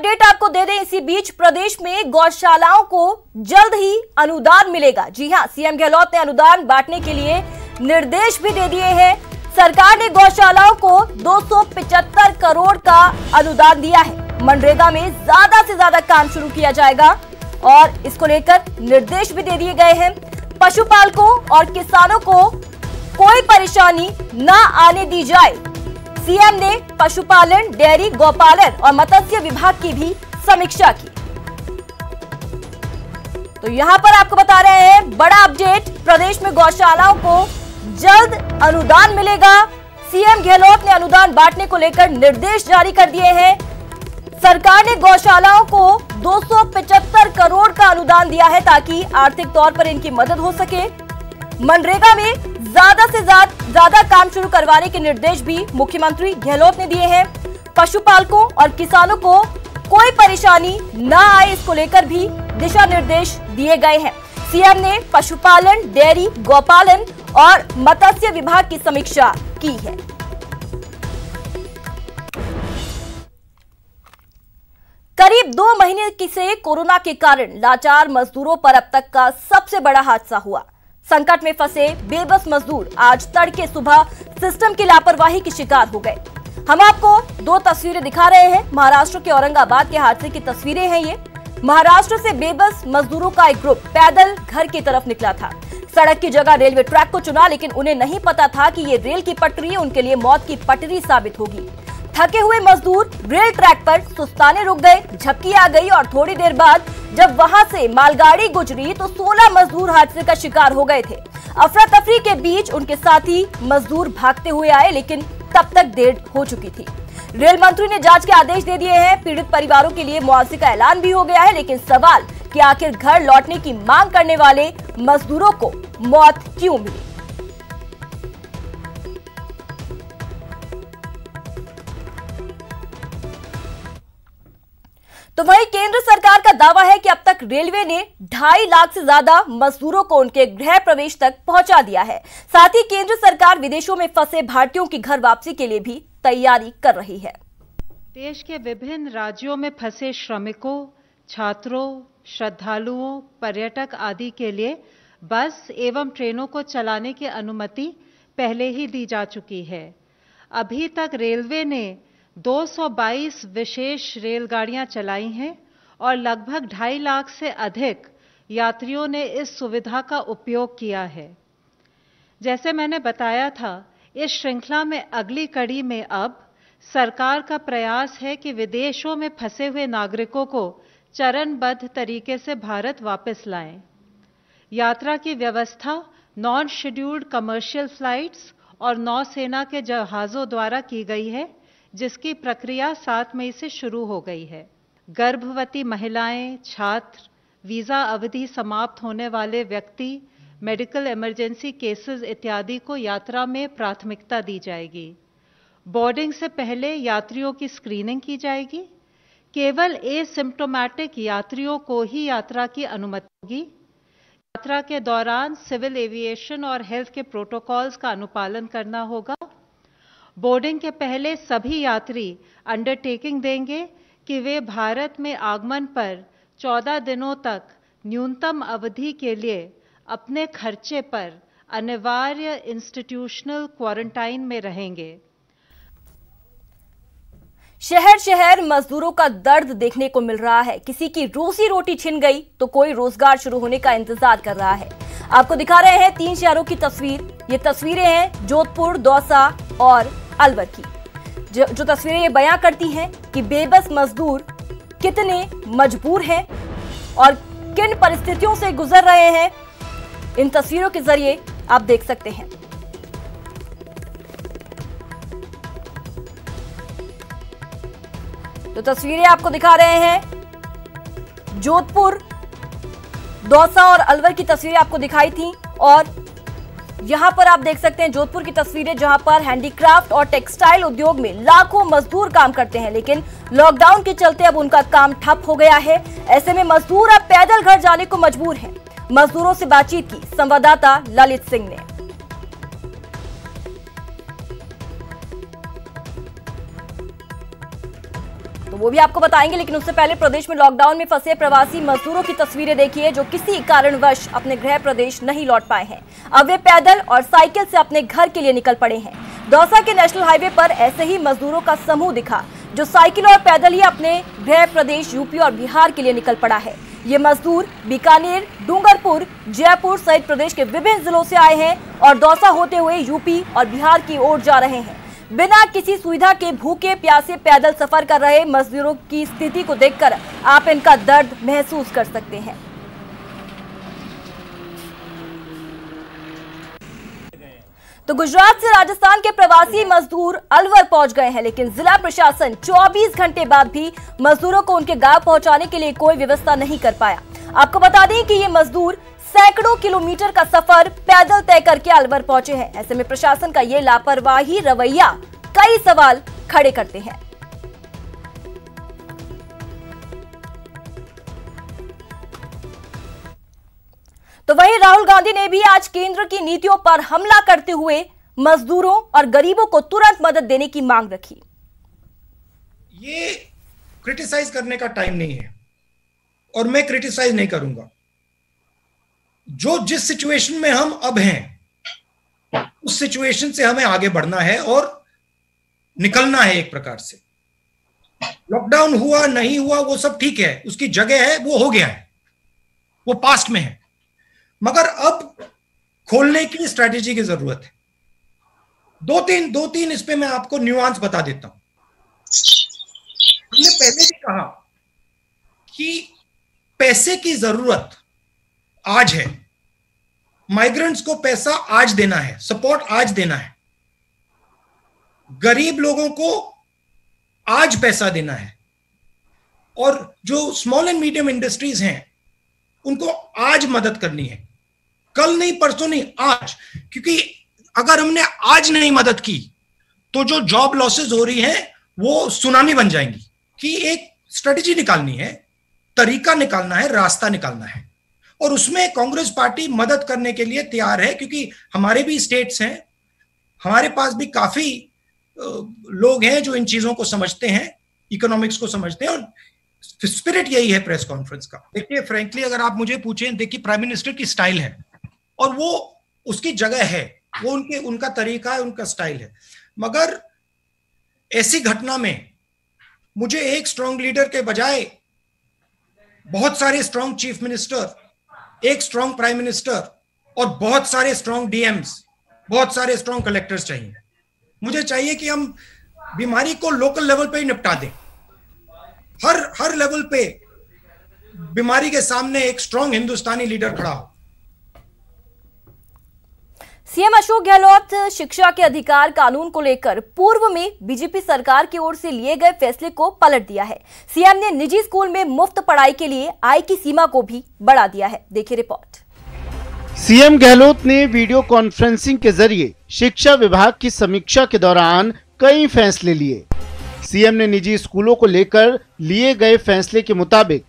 Update आपको दे दें, इसी बीच प्रदेश में गौशालाओं को जल्द ही अनुदान मिलेगा। जी हां, सीएम गहलोत ने अनुदान बांटने के लिए निर्देश भी दे दिए हैं। सरकार ने गौशालाओं को 275 करोड़ का अनुदान दिया है। मनरेगा में ज्यादा से ज्यादा काम शुरू किया जाएगा और इसको लेकर निर्देश भी दे दिए गए हैं। पशुपालकों और किसानों को कोई परेशानी न आने दी जाए। सीएम ने पशुपालन, डेयरी, गौपालन और मत्स्य विभाग की भी समीक्षा की। तो यहां पर आपको बता रहे हैं बड़ा अपडेट, प्रदेश में गौशालाओं को जल्द अनुदान मिलेगा। सीएम गहलोत ने अनुदान बांटने को लेकर निर्देश जारी कर दिए हैं। सरकार ने गौशालाओं को 275 करोड़ का अनुदान दिया है ताकि आर्थिक तौर पर इनकी मदद हो सके। मनरेगा में ज्यादा से ज्यादा काम शुरू करवाने के निर्देश भी मुख्यमंत्री गहलोत ने दिए हैं। पशुपालकों और किसानों को कोई परेशानी न आए, इसको लेकर भी दिशा निर्देश दिए गए हैं। सीएम ने पशुपालन, डेयरी, गौपालन और मत्स्य विभाग की समीक्षा की है। करीब 2 महीने से कोरोना के कारण लाचार मजदूरों पर अब तक का सबसे बड़ा हादसा हुआ। संकट में फंसे बेबस मजदूर आज तड़के सुबह सिस्टम की लापरवाही की शिकार हो गए। हम आपको 2 तस्वीरें दिखा रहे हैं। महाराष्ट्र के औरंगाबाद के हादसे की तस्वीरें हैं ये। महाराष्ट्र से बेबस मजदूरों का एक ग्रुप पैदल घर की तरफ निकला था। सड़क की जगह रेलवे ट्रैक को चुना, लेकिन उन्हें नहीं पता था कि ये रेल की पटरी उनके लिए मौत की पटरी साबित होगी। थके हुए मजदूर रेल ट्रैक पर सुस्ताने रुक गए, झपकी आ गई और थोड़ी देर बाद जब वहां से मालगाड़ी गुजरी तो 16 मजदूर हादसे का शिकार हो गए थे। अफरा तफरी के बीच उनके साथी मजदूर भागते हुए आए, लेकिन तब तक देर हो चुकी थी। रेल मंत्री ने जांच के आदेश दे दिए हैं। पीड़ित परिवारों के लिए मुआवजे का ऐलान भी हो गया है, लेकिन सवाल कि आखिर घर लौटने की मांग करने वाले मजदूरों को मौत क्यों मिली। तो वहीं केंद्र सरकार का दावा है कि अब तक रेलवे ने 2.5 लाख से ज्यादा मजदूरों को उनके गृह प्रवेश तक पहुंचा दिया है। साथ ही केंद्र सरकार विदेशों में फंसे भारतीयों की घर वापसी के लिए भी तैयारी कर रही है। देश के विभिन्न राज्यों में फंसे श्रमिकों, छात्रों, श्रद्धालुओं, पर्यटक आदि के लिए बस एवं ट्रेनों को चलाने की अनुमति पहले ही दी जा चुकी है। अभी तक रेलवे ने 222 विशेष रेलगाड़ियां चलाई हैं और लगभग 2.5 लाख से अधिक यात्रियों ने इस सुविधा का उपयोग किया है। जैसे मैंने बताया था, इस श्रृंखला में अगली कड़ी में अब सरकार का प्रयास है कि विदेशों में फंसे हुए नागरिकों को चरणबद्ध तरीके से भारत वापस लाएं। यात्रा की व्यवस्था नॉन शेड्यूल्ड कमर्शियल फ्लाइट्स और नौसेना के जहाज़ों द्वारा की गई है, जिसकी प्रक्रिया 7 मई से शुरू हो गई है। गर्भवती महिलाएं, छात्र, वीजा अवधि समाप्त होने वाले व्यक्ति, मेडिकल इमरजेंसी केसेस इत्यादि को यात्रा में प्राथमिकता दी जाएगी। बोर्डिंग से पहले यात्रियों की स्क्रीनिंग की जाएगी। केवल एसिम्प्टोमेटिक यात्रियों को ही यात्रा की अनुमति होगी। यात्रा के दौरान सिविल एविएशन और हेल्थ के प्रोटोकॉल्स का अनुपालन करना होगा। बोर्डिंग के पहले सभी यात्री अंडरटेकिंग देंगे कि वे भारत में आगमन पर 14 दिनों तक न्यूनतम अवधि के लिए अपने खर्चे पर अनिवार्य इंस्टीट्यूशनल क्वारंटाइन में रहेंगे। शहर शहर मजदूरों का दर्द देखने को मिल रहा है। किसी की रोजी रोटी छिन गई तो कोई रोजगार शुरू होने का इंतजार कर रहा है। आपको दिखा रहे हैं 3 शहरों की तस्वीर। ये तस्वीरें हैं जोधपुर, दौसा और अलवर की, जो तस्वीरें ये बयां करती हैं कि बेबस मजदूर कितने मजबूर हैं और किन परिस्थितियों से गुजर रहे हैं। इन तस्वीरों के जरिए आप देख सकते हैं। तो तस्वीरें आपको दिखा रहे हैं जोधपुर, दौसा और अलवर की तस्वीरें आपको दिखाई थी और यहां पर आप देख सकते हैं जोधपुर की तस्वीरें, जहां पर हैंडीक्राफ्ट और टेक्सटाइल उद्योग में लाखों मजदूर काम करते हैं, लेकिन लॉकडाउन के चलते अब उनका काम ठप हो गया है। ऐसे में मजदूर अब पैदल घर जाने को मजबूर हैं। मजदूरों से बातचीत की संवाददाता ललित सिंह ने। तो वो भी आपको बताएंगे, लेकिन उससे पहले प्रदेश में लॉकडाउन में फंसे प्रवासी मजदूरों की तस्वीरें देखिए, जो किसी कारणवश अपने गृह प्रदेश नहीं लौट पाए हैं। अब वे पैदल और साइकिल से अपने घर के लिए निकल पड़े हैं। दौसा के नेशनल हाईवे पर ऐसे ही मजदूरों का समूह दिखा, जो साइकिल और पैदल ही अपने गृह प्रदेश यूपी और बिहार के लिए निकल पड़ा है। ये मजदूर बीकानेर, डूंगरपुर, जयपुर सहित प्रदेश के विभिन्न जिलों से आए हैं और दौसा होते हुए यूपी और बिहार की ओर जा रहे हैं। बिना किसी सुविधा के भूखे प्यासे पैदल सफर कर रहे मजदूरों की स्थिति को देखकर आप इनका दर्द महसूस कर सकते हैं। तो गुजरात से राजस्थान के प्रवासी मजदूर अलवर पहुंच गए हैं, लेकिन जिला प्रशासन 24 घंटे बाद भी मजदूरों को उनके गांव पहुंचाने के लिए कोई व्यवस्था नहीं कर पाया। आपको बता दें कि ये मजदूर सैकड़ों किलोमीटर का सफर पैदल तय करके अलवर पहुंचे हैं। ऐसे में प्रशासन का ये लापरवाही रवैया कई सवाल खड़े करते हैं। तो वहीं राहुल गांधी ने भी आज केंद्र की नीतियों पर हमला करते हुए मजदूरों और गरीबों को तुरंत मदद देने की मांग रखी। ये क्रिटिसाइज करने का टाइम नहीं है और मैं क्रिटिसाइज नहीं करूंगा। जो जिस सिचुएशन में हम अब हैं, उस सिचुएशन से हमें आगे बढ़ना है और निकलना है एक प्रकार से। लॉकडाउन हुआ नहीं हुआ वो सब ठीक है, उसकी जगह है, वो हो गया है, वो पास्ट में है। मगर अब खोलने की स्ट्रैटेजी की जरूरत है। दो तीन इस पे मैं आपको न्यूआंस बता देता हूं। हमने पहले भी कहा कि पैसे की जरूरत आज है, माइग्रेंट्स को पैसा आज देना है, सपोर्ट आज देना है, गरीब लोगों को आज पैसा देना है, और जो स्मॉल एंड मीडियम इंडस्ट्रीज हैं उनको आज मदद करनी है, कल नहीं, परसों नहीं, आज। क्योंकि अगर हमने आज नहीं मदद की तो जो जॉब लॉसेस हो रही हैं वो सुनामी बन जाएंगी। कि एक स्ट्रेटेजी निकालनी है, तरीका निकालना है, रास्ता निकालना है, और उसमें कांग्रेस पार्टी मदद करने के लिए तैयार है। क्योंकि हमारे भी स्टेट्स हैं, हमारे पास भी काफी लोग हैं जो इन चीजों को समझते हैं, इकोनॉमिक्स को समझते हैं, और स्पिरिट यही है प्रेस कॉन्फ्रेंस का। देखिए फ्रैंकली अगर आप मुझे पूछें, देखिए प्राइम मिनिस्टर की स्टाइल है और वो उसकी जगह है, वो उनका तरीका है, उनका स्टाइल है। मगर ऐसी घटना में मुझे एक स्ट्रांग लीडर के बजाय बहुत सारे स्ट्रांग चीफ मिनिस्टर, एक स्ट्रांग प्राइम मिनिस्टर और बहुत सारे स्ट्रांग डीएम्स, बहुत सारे स्ट्रांग कलेक्टर्स चाहिए। मुझे चाहिए कि हम बीमारी को लोकल लेवल पे ही निपटा दें। हर लेवल पे बीमारी के सामने एक स्ट्रांग हिंदुस्तानी लीडर खड़ा हो। सीएम अशोक गहलोत शिक्षा के अधिकार कानून को लेकर पूर्व में बीजेपी सरकार की ओर से लिए गए फैसले को पलट दिया है। सीएम ने निजी स्कूल में मुफ्त पढ़ाई के लिए आय की सीमा को भी बढ़ा दिया है। देखिए रिपोर्ट। सीएम गहलोत ने वीडियो कॉन्फ्रेंसिंग के जरिए शिक्षा विभाग की समीक्षा के दौरान कई फैसले लिए। सीएम ने निजी स्कूलों को लेकर लिए गए फैसले के मुताबिक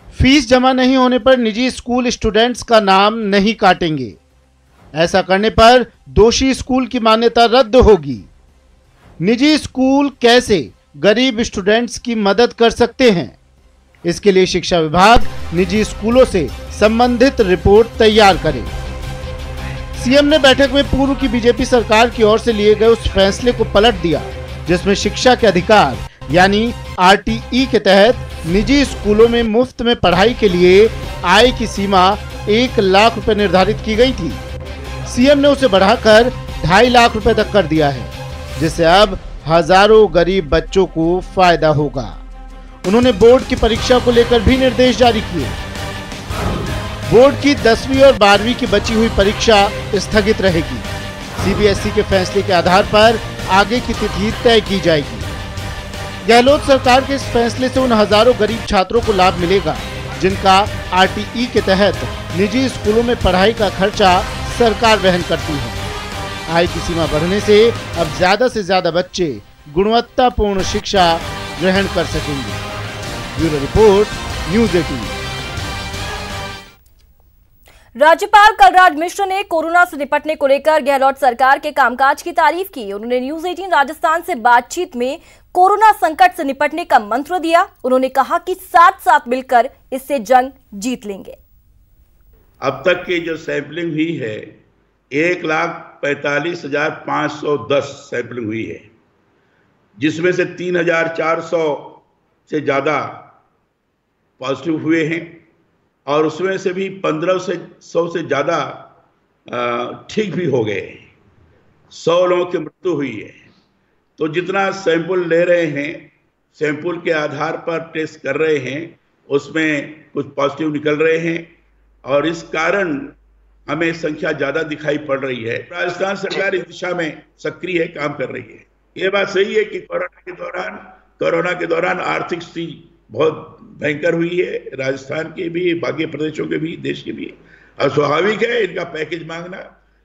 फीस जमा नहीं होने पर निजी स्कूल स्टूडेंट्स का नाम नहीं काटेंगे। ऐसा करने पर दोषी स्कूल की मान्यता रद्द होगी। निजी स्कूल कैसे गरीब स्टूडेंट्स की मदद कर सकते हैं, इसके लिए शिक्षा विभाग निजी स्कूलों से संबंधित रिपोर्ट तैयार करे। सीएम ने बैठक में पूर्व की बीजेपी सरकार की ओर से लिए गए उस फैसले को पलट दिया जिसमें शिक्षा के अधिकार यानी आरटीई के तहत निजी स्कूलों में मुफ्त में पढ़ाई के लिए आय की सीमा 1 लाख रुपए निर्धारित की गई थी। सीएम ने उसे बढ़ाकर 2.5 लाख रुपए तक कर दिया है, जिससे अब हजारों गरीब बच्चों को फायदा होगा। उन्होंने बोर्ड की परीक्षा को लेकर भी निर्देश जारी किए। बोर्ड की 10वीं और 12वीं की बची हुई परीक्षा स्थगित रहेगी। सीबीएसई के फैसले के आधार पर आगे की तिथि तय की जाएगी। गहलोत सरकार के इस फैसले से उन हजारों गरीब छात्रों को लाभ मिलेगा जिनका आरटीई के तहत निजी स्कूलों में पढ़ाई का खर्चा सरकार वहन करती है। आय की सीमा बढ़ने से अब ज्यादा से ज्यादा बच्चे गुणवत्तापूर्ण शिक्षा ग्रहण कर सकेंगे। Bureau report, news 18। राज्यपाल कलराज मिश्र ने कोरोना से निपटने को लेकर गहलोत सरकार के कामकाज की तारीफ की। उन्होंने न्यूज़ 18 राजस्थान से बातचीत में कोरोना संकट से निपटने का मंत्र दिया। उन्होंने कहा कि साथ साथ मिलकर इससे जंग जीत लेंगे। अब तक की जो सैंपलिंग हुई है 1,45,510 सैंपलिंग हुई है, जिसमें से 3,400 से ज्यादा पॉजिटिव हुए हैं और उसमें से भी 1,500 से ज्यादा ठीक भी हो गए हैं। 100 लोगों की मृत्यु हुई है। तो जितना सैंपल ले रहे हैं, सैंपल के आधार पर टेस्ट कर रहे हैं, उसमें कुछ पॉजिटिव निकल रहे हैं और इस कारण हमें संख्या ज्यादा दिखाई पड़ रही है। राजस्थान सरकार इस दिशा में सक्रिय है, काम कर रही है। ये बात सही है कि कोरोना के दौरान आर्थिक स्थिति बहुत भयंकर हुई है, राजस्थान के भी, बाकी प्रदेशों के भी, देश के भी। और स्वाभाविक है इनका पैकेज मांगना।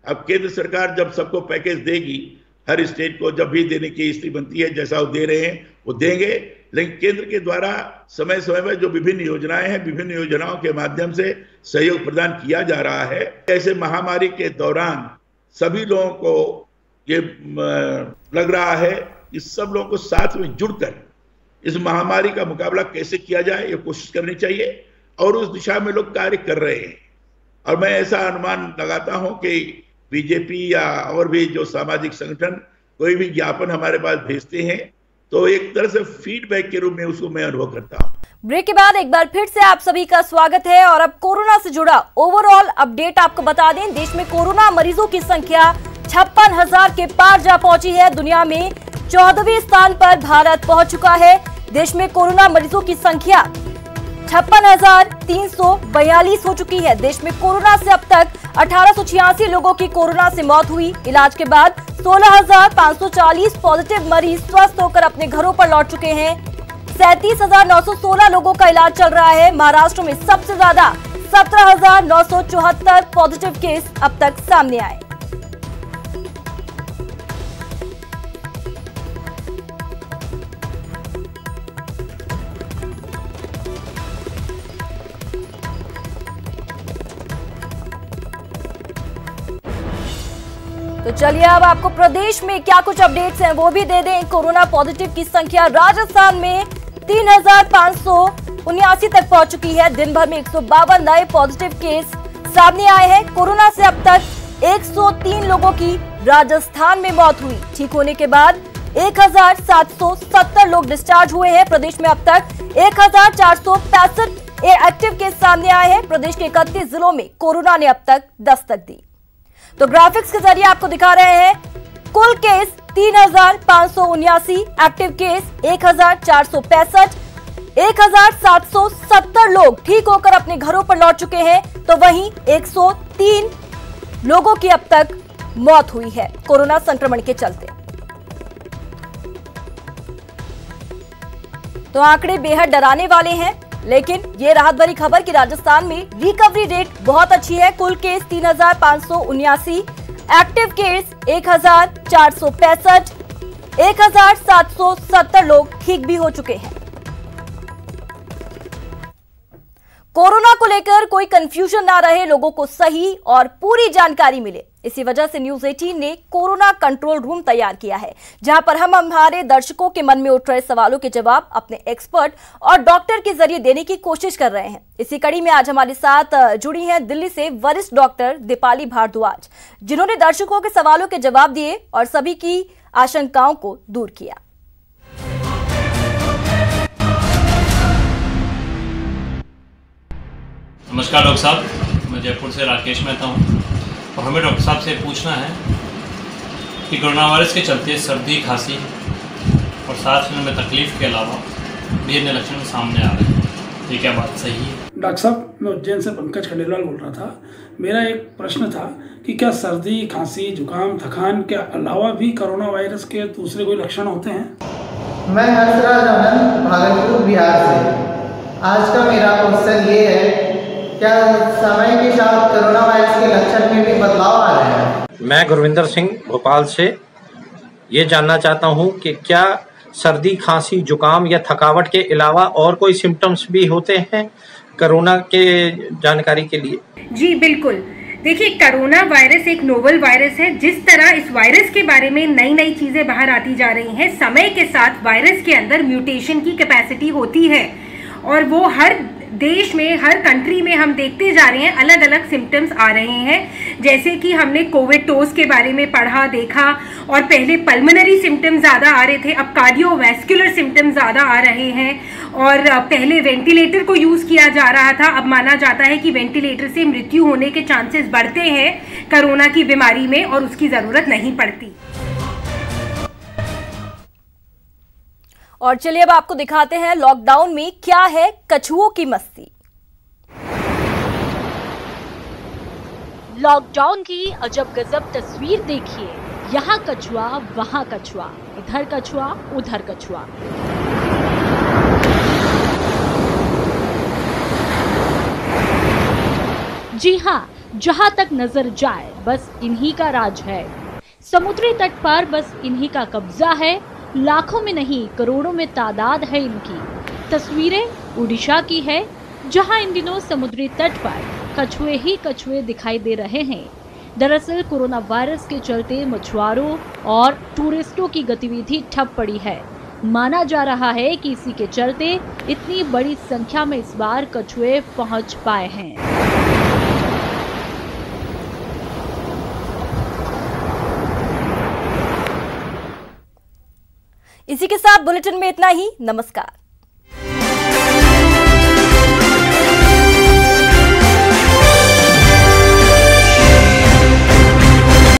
अब केंद्र सरकार जब सबको पैकेज देगी, हर स्टेट को जब भी देने की स्थिति बनती है, जैसा वो दे रहे हैं वो देंगे, लेकिन केंद्र के द्वारा समय समय में जो विभिन्न योजनाएं हैं, विभिन्न योजनाओं के माध्यम से सहयोग प्रदान किया जा रहा है। ऐसे महामारी के दौरान सभी लोगों को ये लग रहा है कि सब लोगों को साथ में जुड़कर इस महामारी का मुकाबला कैसे किया जाए, ये कोशिश करनी चाहिए और उस दिशा में लोग कार्य कर रहे हैं। और मैं ऐसा अनुमान लगाता हूं कि बीजेपी या और भी जो सामाजिक संगठन कोई भी ज्ञापन हमारे पास भेजते हैं तो एक तरह से फीडबैक के रूप में उसको मैं अनुभव करता हूं। ब्रेक के बाद एक बार फिर से आप सभी का स्वागत है और अब कोरोना से जुड़ा ओवरऑल अपडेट आपको बता दें। देश में कोरोना मरीजों की संख्या 56,000 के पार जा पहुंची है। दुनिया में 14वें स्थान पर भारत पहुंच चुका है। देश में कोरोना मरीजों की संख्या 56,342 हो चुकी है। देश में कोरोना से अब तक 1886 लोगों की कोरोना से मौत हुई। इलाज के बाद 16,540 पॉजिटिव मरीज स्वस्थ होकर अपने घरों पर लौट चुके हैं। 37,916 लोगों का इलाज चल रहा है। महाराष्ट्र में सबसे ज्यादा 17,974 पॉजिटिव केस अब तक सामने आए। तो चलिए अब आपको प्रदेश में क्या कुछ अपडेट्स हैं वो भी दे दें। कोरोना पॉजिटिव की संख्या राजस्थान में 3,579 तक पहुंच चुकी है। दिन भर में 152 नए पॉजिटिव केस सामने आए हैं। कोरोना से अब तक 103 लोगों की राजस्थान में मौत हुई। ठीक होने के बाद 1,770 लोग डिस्चार्ज हुए हैं। प्रदेश में अब तक 1,465 एक्टिव केस सामने आए हैं। प्रदेश के 31 जिलों में कोरोना ने अब तक दस्तक दी। तो ग्राफिक्स के जरिए आपको दिखा रहे हैं कुल केस 3,579, एक्टिव केस 1,465, 1,770 लोग ठीक होकर अपने घरों पर लौट चुके हैं। तो वहीं 103 लोगों की अब तक मौत हुई है कोरोना संक्रमण के चलते। तो आंकड़े बेहद डराने वाले हैं, लेकिन ये राहत भरी खबर कि राजस्थान में रिकवरी रेट बहुत अच्छी है। कुल केस 3,579, एक्टिव केस 1,465, 1,770 लोग ठीक भी हो चुके हैं। कोरोना को लेकर कोई कंफ्यूजन ना रहे, लोगों को सही और पूरी जानकारी मिले, इसी वजह से न्यूज 18 ने कोरोना कंट्रोल रूम तैयार किया है, जहां पर हम हमारे दर्शकों के मन में उठ रहे सवालों के जवाब अपने एक्सपर्ट और डॉक्टर के जरिए देने की कोशिश कर रहे हैं। इसी कड़ी में आज हमारे साथ जुड़ी हैं दिल्ली से वरिष्ठ डॉक्टर दीपाली भारद्वाज, जिन्होंने दर्शकों के सवालों के जवाब दिए और सभी की आशंकाओं को दूर किया। नमस्कार डॉक्टर साहब, मैं जयपुर से राकेश मेहता हूँ और हमें डॉक्टर साहब से पूछना है कि कोरोना वायरस के चलते सर्दी, खांसी और सांस लेने में तकलीफ के अलावा भी अन्य लक्षण सामने आ रहे हैं, ये क्या बात सही है? डॉक्टर साहब, मैं उज्जैन से पंकज खंडेलवाल बोल रहा था। मेरा एक प्रश्न था कि क्या सर्दी, खांसी, जुकाम, थकान के अलावा भी कोरोना वायरस के दूसरे कोई लक्षण होते हैं? मैं हर्षराज आनंद, भागलपुर, बिहार से। आज का मेरा क्वेश्चन ये है, क्या समय के साथ कोरोना वायरस के लक्षण में भी बदलाव आ रहे हैं? मैं गुरविंदर सिंह, भोपाल से ये जानना चाहता हूँ कि क्या सर्दी, खांसी, जुकाम या थकावट के अलावा और कोई सिम्टम्स भी होते हैं कोरोना के जानकारी के लिए? जी बिल्कुल, देखिए, कोरोना वायरस एक नोवल वायरस है। जिस तरह इस वायरस के बारे में नई नई चीज़ें बाहर आती जा रही हैं, समय के साथ वायरस के अंदर म्यूटेशन की कैपेसिटी होती है और वो हर देश में, हर कंट्री में हम देखते जा रहे हैं, अलग अलग सिम्टम्स आ रहे हैं। जैसे कि हमने कोविड टोस के बारे में पढ़ा, देखा, और पहले पल्मोनरी सिम्टम्स ज़्यादा आ रहे थे, अब कार्डियोवैस्कुलर सिम्टम्स ज़्यादा आ रहे हैं। और पहले वेंटिलेटर को यूज़ किया जा रहा था, अब माना जाता है कि वेंटिलेटर से मृत्यु होने के चांसेस बढ़ते हैं कोरोना की बीमारी में और उसकी ज़रूरत नहीं पड़ती। और चलिए अब आपको दिखाते हैं लॉकडाउन में क्या है कछुओं की मस्ती। लॉकडाउन की अजब गजब तस्वीर देखिए। यहाँ कछुआ, वहाँ कछुआ, इधर कछुआ, उधर कछुआ। जी हाँ, जहाँ तक नजर जाए बस इन्हीं का राज है। समुद्री तट पर बस इन्हीं का कब्जा है। लाखों में नहीं, करोड़ों में तादाद है इनकी। तस्वीरें उड़ीसा की है, जहां इन दिनों समुद्री तट पर कछुए ही कछुए दिखाई दे रहे हैं। दरअसल कोरोना वायरस के चलते मछुआरों और टूरिस्टों की गतिविधि ठप पड़ी है। माना जा रहा है कि इसी के चलते इतनी बड़ी संख्या में इस बार कछुए पहुंच पाए हैं। इसी के साथ बुलेटिन में इतना ही। नमस्कार।